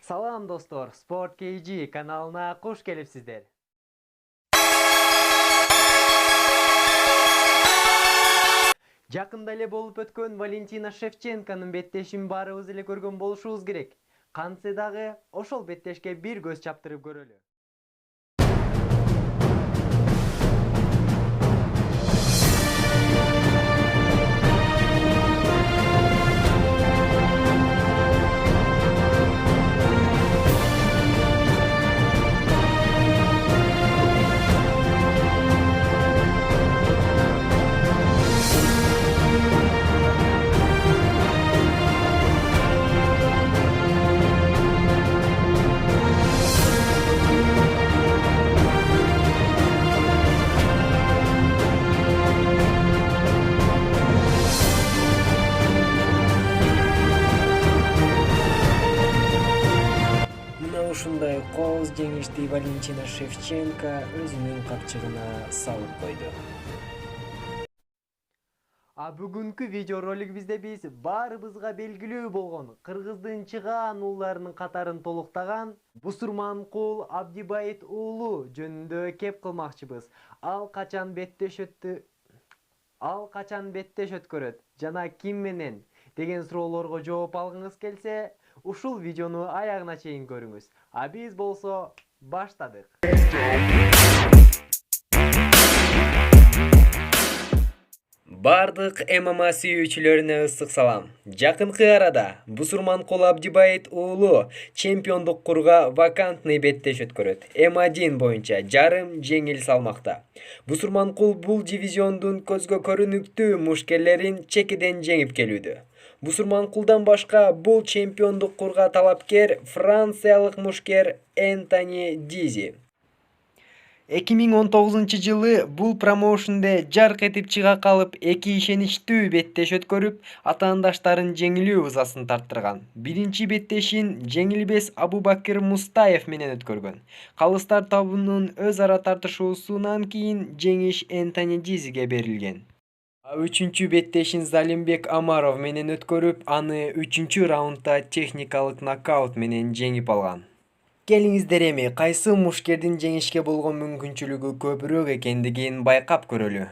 Салам достор, Sport KG каналына кош келипсиздер. Жакында эле болуп өткөн Валентина Шевченконун беттешин баарыбыз эле көргөн болушубуз керек. Кантсе дагы ошол беттешке бир көз чаптырып көрөлү. Ушундай кооз жеңишти Валентина Шевченко өзүнүн капчыгына салып койду. Бүгүнкү видеоролигибизде биз баарыбызга белгилүү болгон кыргыздын чыгаан ууларынын катарын толуктаган Бусурманкул Абдибайыт уулу жөнүндө кеп кылмакчыбыз. Ал качан беттеш өткөрөт жана ким менен деген суроолорго жооп алгыңыз келсе, ушул видеону аягына чейин көрүңүз. Биз болсо баштадык. Бардык ММА сүйүүчүлөрүнө ысык салам. Жакынкы арада Бусурманкул Абдибайыт уулу чемпиондук курга вакантный беттеш өткөрөт. М1 боюнча жарым жеңил салмакта. Бусурманкул бул дивизиондун көзгө көрүнүктүү мушкерлерин чекиден жеңип келүүдө. Бусурманкулдан башка бул чемпиондук курга талапкер франциялык мушкер Энтони Дизи. 2019-жылы бул промоушнде жарк этип чыга калып, эки ишеничтүү беттеш өткөрүп, атаандаштарын жеңилүү ызасын тарттырган. Биринчи беттешин жеңилбес Абубакир Мустаев менен өткөргөн. Калыстар тобунун өз ара тартышуусунан кийин жеңиш Энтони Дизиге берилген. Үчүнчү беттешин Залимбек Амаров менен өткөрүп, аны 3-раундда техникалык нокаут менен жеңип алган. Келиңиздер эми кайсы мушкердин жеңишке болгон мүмкүнчүлүгү көбүрөөк экендигин байкап көрөлү.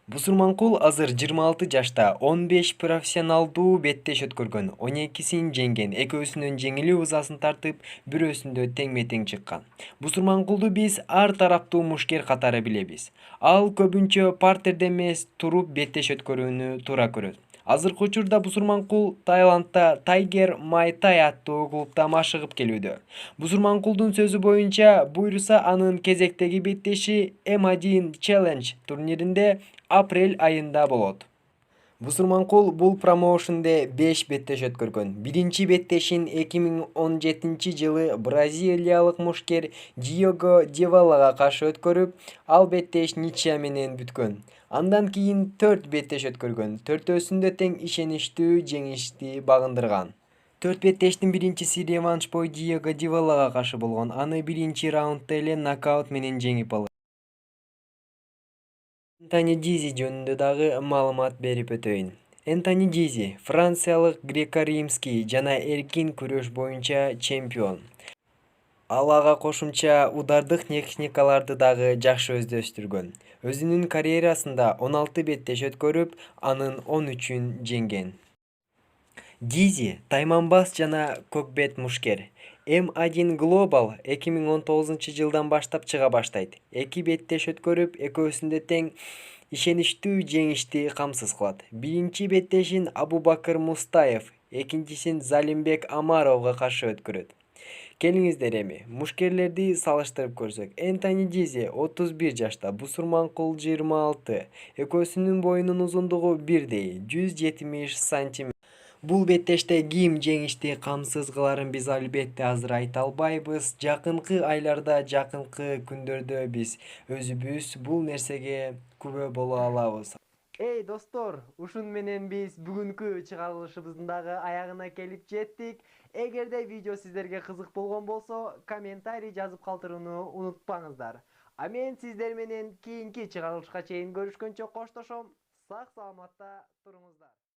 Бусурманкул азыр 26 жашта 15 профессионалдуу беттеш өткөргөн, 12син жеңген, экөөсүнүн жеңилүү ызасын тартып, бирөөсүндө теңме-тең чыккан. Бусурманкулду биз ар тараптуу мушкер катары билебиз. Ал көбүнчө партерде эмес, туруп беттеш өткөрүүнү туура көрөт. Азыркы учурда Бусурманкул Таиландда Тайгер Май Тай аттуу клубда машыгып келүүдө. Бусурманкулдун сөзү боюнча, буйруса анын кезектеги беттеши М1 Challenge турниринде апрель айында болот. Бусурманкул бул промоушнде 5 беттеш өткөргөн. Биринчи беттешин 2017-жылы бразилиялык мушкер Диего Девалага каршы өткөрүп, ал беттеш ничья менен бүткөн. Андан кийин 4 беттеш өткөргөн. Төртөөсүндө тең ишеничтүү жеңишти багындырган. 4 беттештин биринчиси реванш бой Диего Девалага каршы болгон. Аны биринчи раундда эле нокаут менен жеңип алган. Энтони Дизи жөнүндө дагы маалымат берип өтөйүн. Энтони Дизи франциялык греко-римский жана эркин күрөш боюнча чемпион. Ал ага кошумча удардык техникаларды дагы жакшы өздөштүргөн. Өзүнүн карьерасында 16 беттеш өткөрүп, анын 13-ün жеңген. Дизи тайманбас жана көкбет мушкер. М1 Global 2019-жылдан баштап чыга баштайт. 2 беттеш өткөрүп, экөөсүндө тең ишеничтүү жеңишти камсыз кылат. Биринчи беттешин Абубакир Мустаев, экинчисин Залимбек Амаровго каршы өткөрөт. Келиңиздер эми мушкерлерди салыштырып көрсөк. Энтони Дизи 31 жашта, Бусурманкул 26. Экөөсүнүн боюнун узундугу бирдей, 170 см. Бул беттеште ким жеңишти камсыз кыларын биз албетте азыр айта албайбыз. Жакынкы айларда, жакынкы күндөрдө биз өзүбүз бул нерсеге күбө боло алабыз. Эй достор, ушун менен биз бүгүнкү чыгарылышыбыздын дагы аягына келип жеттик. Эгерде видео сиздерге кызык болгон болсо, комментарий жазып калтырууну унутпаңыздар. Мен сиздер менен кийинки чыгарылышка чейин көрүшкөнчө коштошом. Сак саламатта туруңуздар.